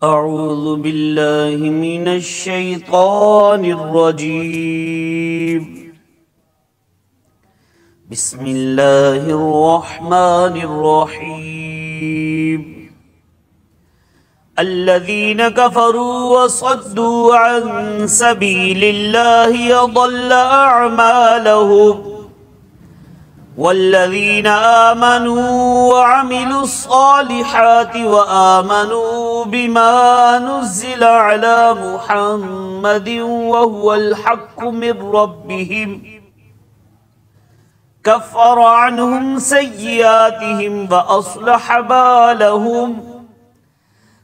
أعوذ بالله من الشيطان الرجيم. بسم الله الرحمن الرحيم. الذين كفروا وصدوا عن سبيل الله أضل أعمالهم والذين آمنوا وعملوا الصالحات وآمنوا بما نزل على محمد وهو الحق من ربهم كفر عنهم سيئاتهم وأصلح بالهم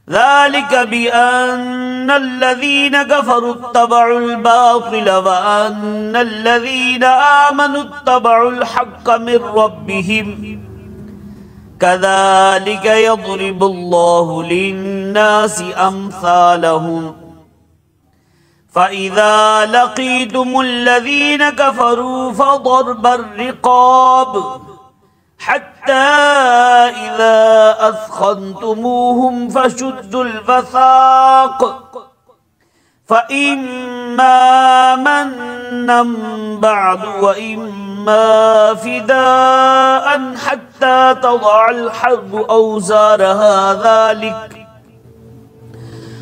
ذلك بأن الذين كفروا اتبعوا الباطل وأن الذين آمنوا اتبعوا الحق من ربهم كذلك يضرب الله للناس أمثالهم فإذا لقيتم الذين كفروا فضرب الرقاب حتى إذا أثخنتموهم فشدوا الوثاق فإما منا بعد وإما فداء حتى تضع الحرب أوزارها ذلك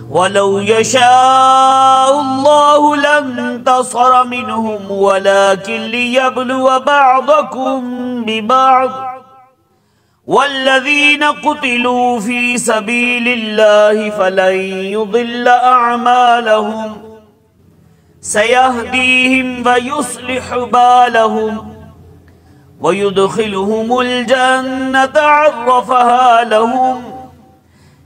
ولو يشاء الله لانتصر منهم ولكن ليبلو بعضكم ببعض والذين قتلوا في سبيل الله فلن يضل أعمالهم سيهديهم ويصلح بالهم ويدخلهم الجنة عرفها لهم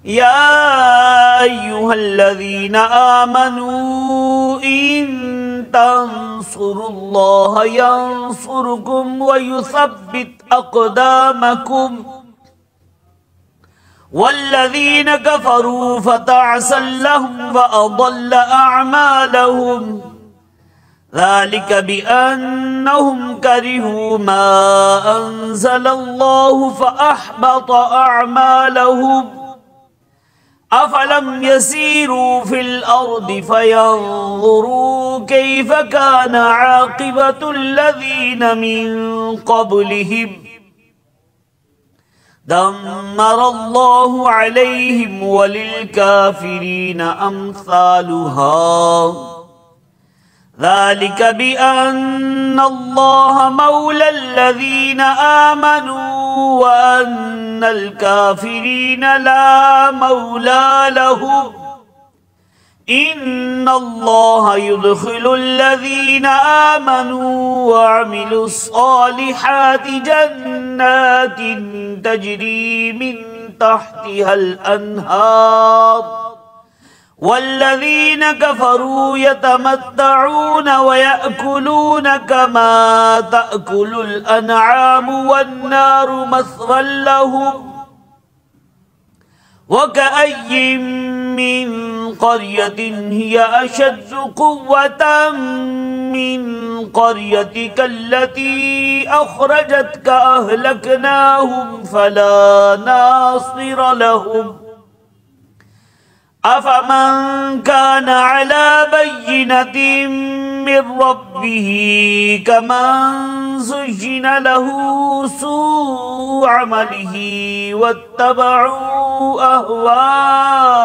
يا أيها الذين آمنوا إن تنصروا الله ينصركم ويثبت أقدامكم والذين كفروا فتعسا لهم وأضل أعمالهم ذلك بأنهم كرهوا ما أنزل الله فأحبط أعمالهم أفلم يسيروا في الأرض فينظروا كيف كان عاقبة الذين من قبلهم دمر الله عليهم وللكافرين أمثالها ذلك بأن الله مولى الذين آمنوا وأن الكافرين لا مولى لهم إن الله يدخل الذين آمنوا وعملوا الصالحات جنات تجري من تحتها الأنهار والذين كفروا يتمتعون ويأكلون كما تأكل الأنعام والنار مثوى لهم وكأي من قرية هي أشد قوة من قريتك التي أخرجتك أهلكناهم فلا ناصر لهم أفمن كان على بينة من ربه كمن زين له سوء عمله واتبعوا أهواءهم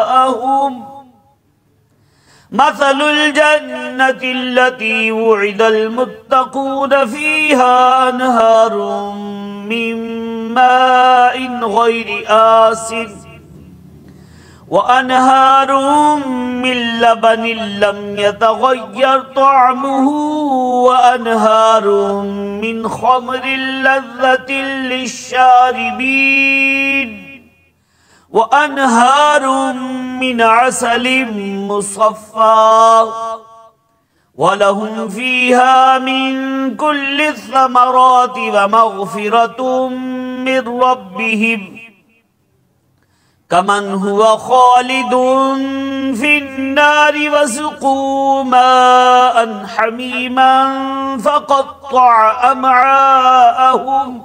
مثل الجنة التي وعد المتقون فيها أنهار من ماء غير آسن وأنهار من لبن لم يتغير طعمه وأنهار من خمر لذة للشاربين وأنهار من عسل مصفى ولهم فيها من كل الثمرات ومغفرة من ربهم كمن هو خالد في النار وسقوا ماء حميما فقطع أمعاءهم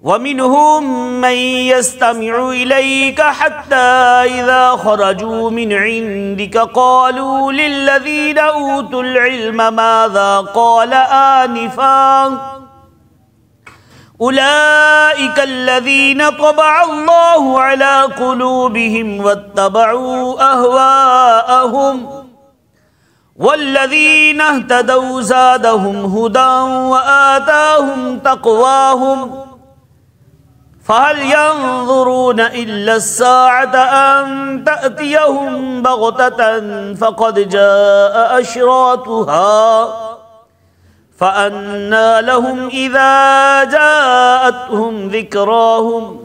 ومنهم من يستمع إليك حتى إذا خرجوا من عندك قالوا للذين أوتوا العلم ماذا قال آنفا أولئك الذين طبع الله على قلوبهم واتبعوا أهواءهم والذين اهتدوا زادهم هدى وآتاهم تقواهم فهل ينظرون إلا الساعة أن تأتيهم بغتة فقد جاء أشراطها فأنى لهم إذا جاءتهم ذكراهم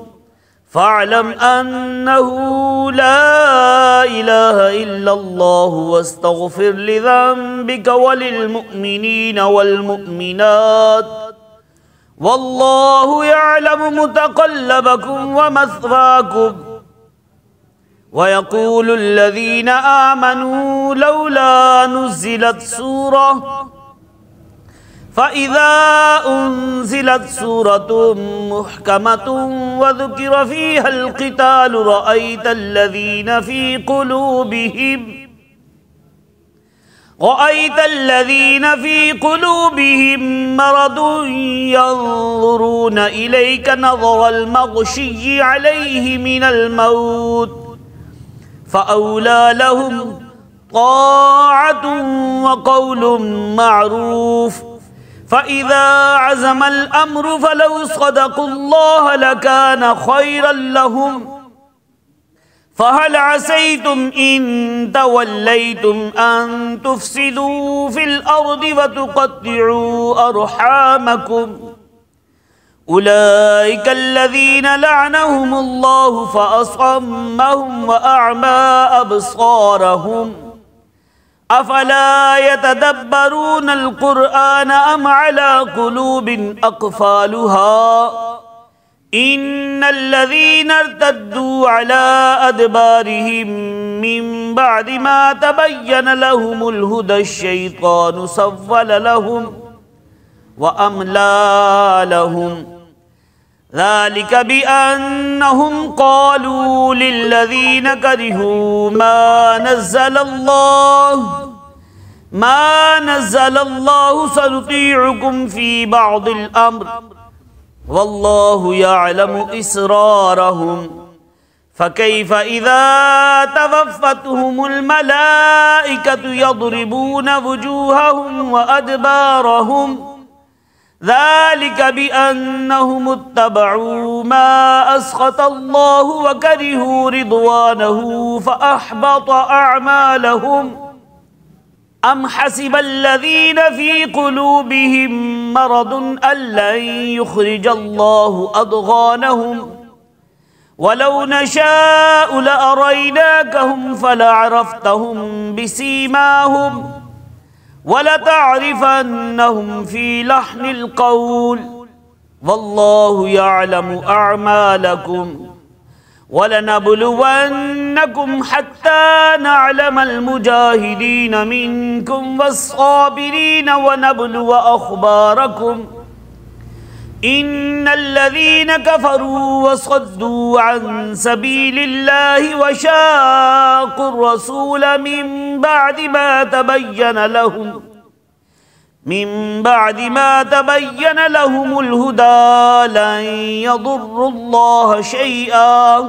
فاعلم أنه لا إله إلا الله واستغفر لذنبك وللمؤمنين والمؤمنات والله يعلم متقلبكم ومثواكم ويقول الذين آمنوا لولا نزلت سورة فإذا أنزلت سورة محكمة وذكر فيها القتال رأيت الذين في قلوبهم مرض ينظرون إليك نظر المغشي عليه من الموت فأولى لهم طاعة وقول معروف فإذا عزم الأمر فلو صدقوا الله لكان خيرا لهم فهل عسيتم إن توليتم أن تفسدوا في الأرض وتقطعوا أرحامكم أولئك الذين لعنهم الله فأصمهم وأعمى أبصارهم أفلا يتدبرون القرآن أم على قلوب أقفالها إن الذين ارتدوا على أدبارهم من بعد ما تبين لهم الهدى الشيطان سول لهم وأملى لهم ذلك بأنهم قالوا للذين كرهوا ما نزل الله سنطيعكم في بعض الأمر والله يعلم إسرارهم فكيف إذا توفتهم الملائكة يضربون وجوههم وأدبارهم ذلك بأنهم اتبعوا ما أسخط الله وكرهوا رضوانه فأحبط أعمالهم أم حسب الذين في قلوبهم مرض أن لن يخرج الله أضغانهم ولو نشاء لأريناكهم فلعرفتهم بسيماهم ولتعرفنهم في لحن القول والله يعلم أعمالكم ولنبلونكم حتى نعلم المجاهدين منكم والصابرين ونبلو أخباركم إن الذين كفروا وصدوا عن سبيل الله وشاقوا الرسول من بعد ما تبين لهم الهدى لن يضروا الله شيئا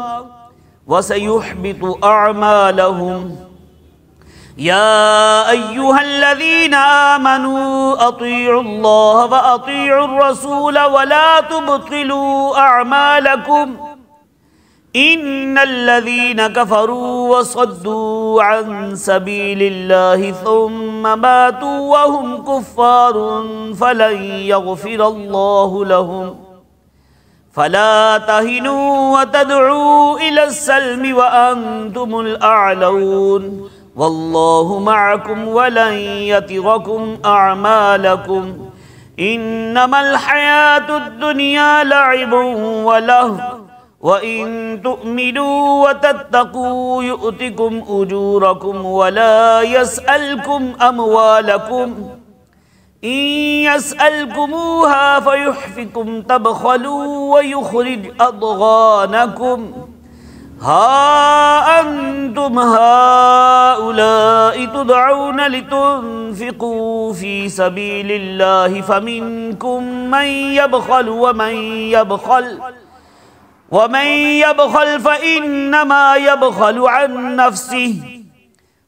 وسيحبط أعمالهم يا أيها الذين آمنوا أطيعوا الله وأطيعوا الرسول ولا تبطلوا أعمالكم إن الذين كفروا وصدوا عن سبيل الله ثم ماتوا وهم كفار فلن يغفر الله لهم فلا تهنوا وتدعوا إلى السلم وأنتم الأعلون والله معكم ولن يتركم أعمالكم إنما الحياة الدنيا لعب ولهو وإن تؤمنوا وتتقوا يؤتكم أجوركم ولا يسألكم أموالكم إن يسألكموها فيحفكم تبخلوا ويخرج أضغانكم ها أنتم هؤلاء تدعون لتنفقوا في سبيل الله فمنكم من يبخل ومن يبخل فإنما يبخل عن نفسه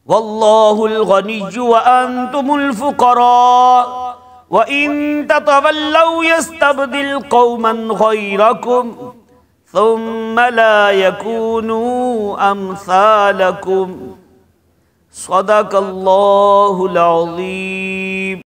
والله الغني وأنتم الفقراء وإن تتولوا يستبدل قوما غيركم ثم لا يكونوا أمثالكم صدق الله العظيم.